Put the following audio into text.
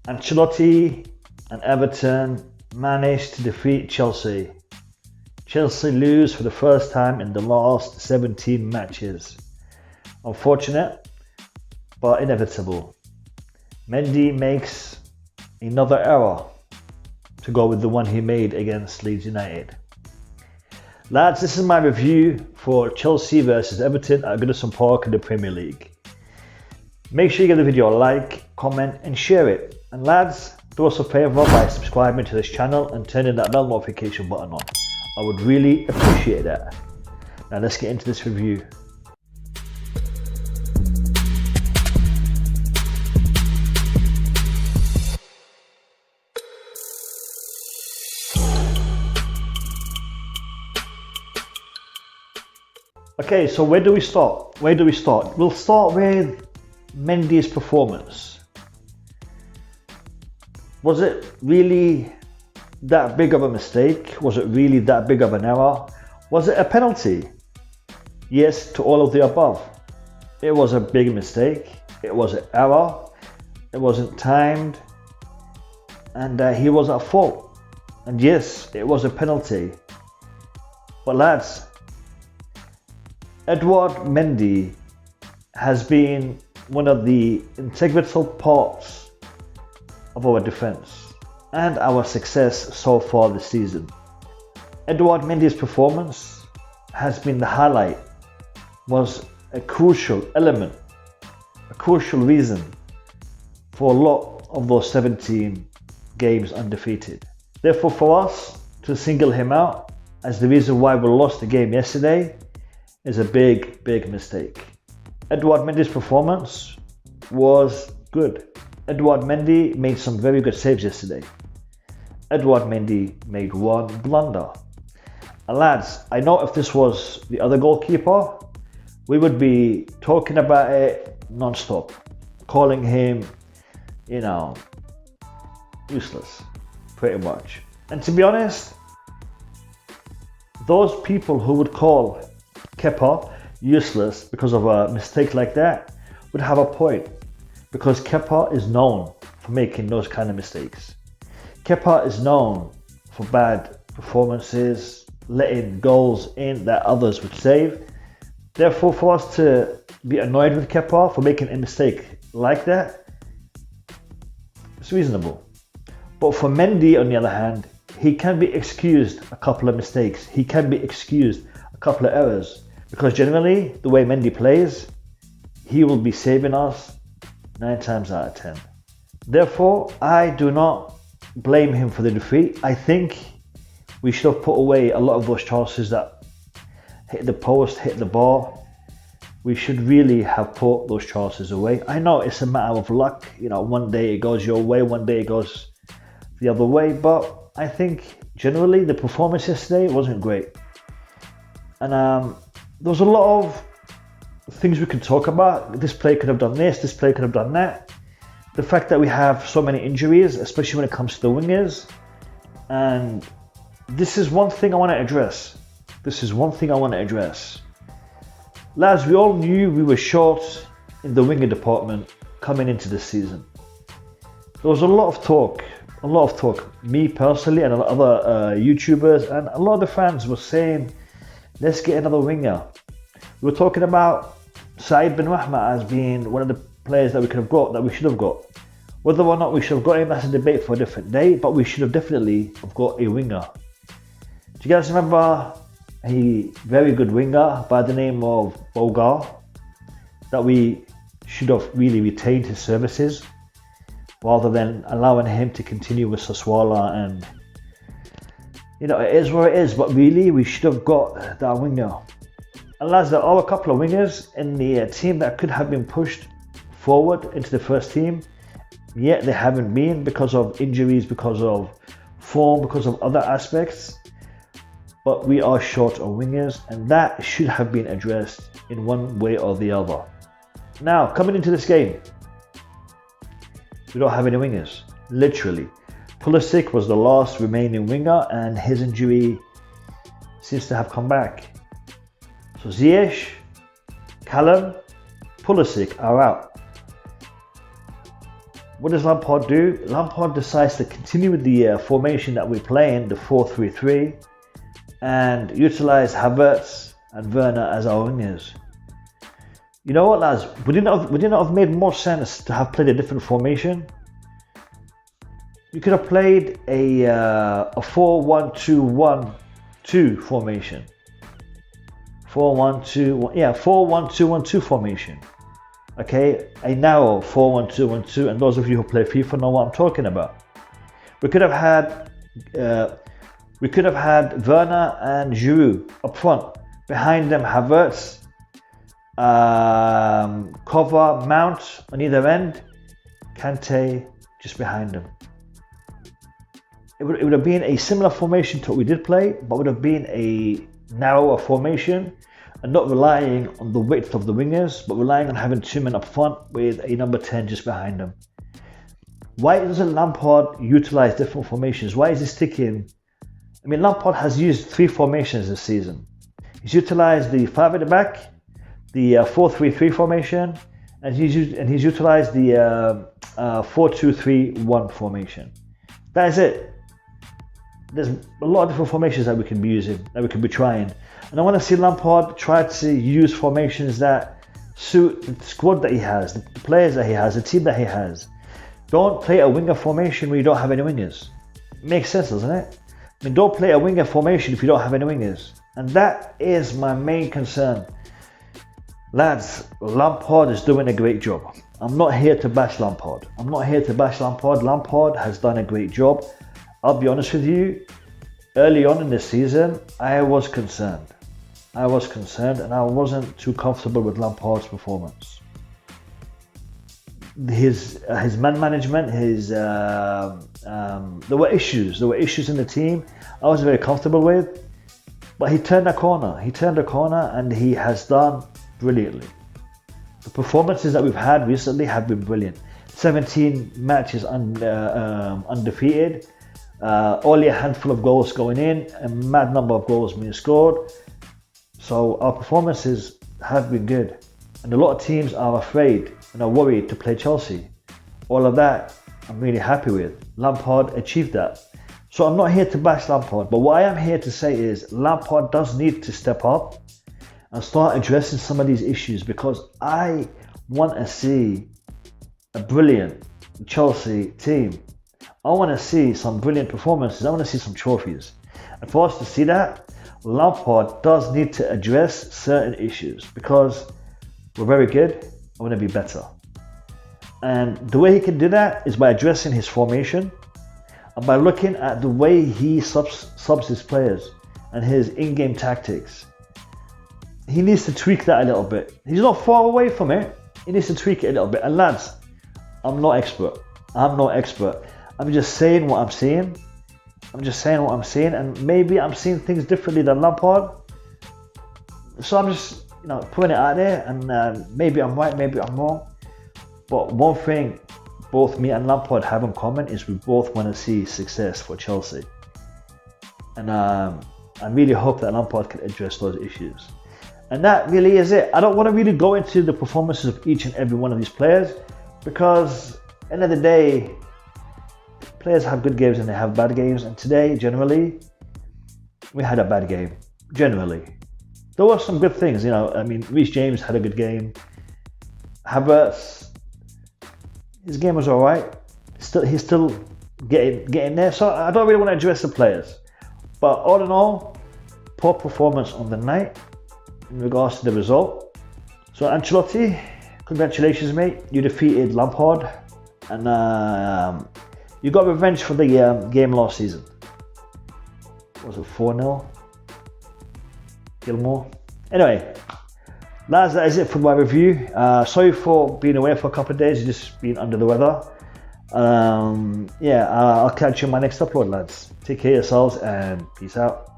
Ancelotti and Everton managed to defeat Chelsea. Chelsea lose for the first time in the last 17 matches. Unfortunate, but inevitable. Mendy makes another error to go with the one he made against Leeds United. Lads, this is my review for Chelsea versus Everton at Goodison Park in the Premier League. Make sure you give the video a like, comment and share it. And lads, do us a favour by subscribing to this channel and turning that bell notification button on. I would really appreciate that. Now let's get into this review. Okay, so where do we start? We'll start with Mendy's performance. Was it really that big of a mistake? Was it really that big of an error? Was it a penalty? Yes, to all of the above. It was a big mistake. It was an error. It wasn't timed. And he was at fault. And yes, it was a penalty. But lads, Edouard Mendy has been one of the integral parts of our defense and our success so far this season. Edouard Mendy's performance has been the highlight, was a crucial element, a crucial reason for a lot of those 17 games undefeated. Therefore, for us to single him out as the reason why we lost the game yesterday is a big mistake. Edouard Mendy's performance was good. Edouard Mendy made some very good saves yesterday. Edouard Mendy made one blunder. And lads, I know if this was the other goalkeeper, we would be talking about it non-stop, calling him, useless, pretty much. And to be honest, those people who would call Kepa useless because of a mistake like that would have a point, because Kepa is known for making those kind of mistakes. Kepa is known for bad performances, letting goals in that others would save. Therefore, for us to be annoyed with Kepa for making a mistake like that, it's reasonable. But for Mendy, on the other hand, he can be excused a couple of mistakes. He can be excused a couple of errors. Because generally, the way Mendy plays, he will be saving us 9 times out of 10. Therefore, I do not blame him for the defeat. I think we should have put away a lot of those chances that hit the post, hit the bar. We should really have put those chances away. I know it's a matter of luck. One day it goes your way, one day it goes the other way. But I think generally the performance yesterday wasn't great. And there was a lot of things we could talk about. This player could have done this, this player could have done that. The fact that we have so many injuries, especially when it comes to the wingers. And this is one thing I want to address. Lads, we all knew we were short in the winger department coming into this season. There was a lot of talk. Me personally and other YouTubers and a lot of the fans were saying, let's get another winger. We were talking about Said bin Rahma as being one of the players that we could have got, that we should have got. Whether or not we should have got him, that's a debate for a different day, but we should have definitely have got a winger. Do you guys remember a very good winger by the name of Bogar? That we should have really retained his services rather than allowing him to continue with Sassuolo. And it is where it is, but really we should have got that winger. And lads, there are a couple of wingers in the team that could have been pushed forward into the first team, yet they haven't been because of injuries, because of form, because of other aspects. But we are short of wingers, and that should have been addressed in one way or the other. Now, coming into this game, we don't have any wingers, literally. Pulisic was the last remaining winger, and his injury seems to have come back. So Ziyech, Callum, Pulisic are out. what does Lampard do? Lampard decides to continue with the formation that we're playing, the 4-3-3, and utilize Havertz and Werner as our wingers. You know what, lads? Would it not have made more sense to have played a different formation? You could have played a 4-1-2-1-2 formation. 4-1-2-1-2 formation. Okay, a narrow 4-1-2-1-2, and those of you who play FIFA know what I'm talking about. We could have had Werner and Giroud up front. Behind them, Havertz, Cover, Mount on either end, Kante just behind them. It would have been a similar formation to what we did play, but would have been a narrower formation and not relying on the width of the wingers, but relying on having two men up front with a number 10 just behind them. Why doesn't Lampard utilize different formations? Why is he sticking? I mean, Lampard has used 3 formations this season. He's utilized the 5 at the back, the 4-3-3 formation, and he's utilized the 4-2-3-1 formation. That is it. There's a lot of different formations that we can be using, that we can be trying. And I want to see Lampard try to use formations that suit the squad that he has, the players that he has, the team that he has. Don't play a winger formation where you don't have any wingers. It makes sense, doesn't it? I mean, don't play a winger formation if you don't have any wingers. And that is my main concern. Lads, Lampard is doing a great job. I'm not here to bash Lampard. Lampard has done a great job. I'll be honest with you, early on in this season, I was concerned and I wasn't too comfortable with Lampard's performance. His man management, there were issues in the team I wasn't very comfortable with, but he turned a corner and he has done brilliantly. The performances that we've had recently have been brilliant. 17 matches undefeated. Only a handful of goals going in, a mad number of goals being scored. So our performances have been good. And a lot of teams are afraid and are worried to play Chelsea. All of that I'm really happy with. Lampard achieved that. So I'm not here to bash Lampard, but what I am here to say is Lampard does need to step up and start addressing some of these issues, because I want to see a brilliant Chelsea team. I want to see some brilliant performances. I want to see some trophies. And for us to see that, Lampard does need to address certain issues, because we're very good. I want to be better. And the way he can do that is by addressing his formation and by looking at the way he subs his players and his in-game tactics. He needs to tweak that a little bit. He's not far away from it. He needs to tweak it a little bit. And lads, I'm not expert. I'm just saying what I'm seeing. And maybe I'm seeing things differently than Lampard. So I'm just, putting it out there, and maybe I'm right, maybe I'm wrong. But one thing both me and Lampard have in common is we both want to see success for Chelsea. And I really hope that Lampard can address those issues. And that really is it. I don't want to really go into the performances of each and every one of these players, because at the end of the day, players have good games and they have bad games. And today, generally, we had a bad game. Generally. There were some good things, Reece James had a good game. Havertz, his game was alright. He's still getting there. So I don't really want to address the players. But all in all, poor performance on the night in regards to the result. So Ancelotti, congratulations, mate. You defeated Lampard, and you got revenge for the game last season. Was it 4-0? Gilmore. Anyway, lads, that is it for my review. Sorry for being away for a couple of days. You've just been under the weather. I'll catch you in my next upload, lads. Take care of yourselves and peace out.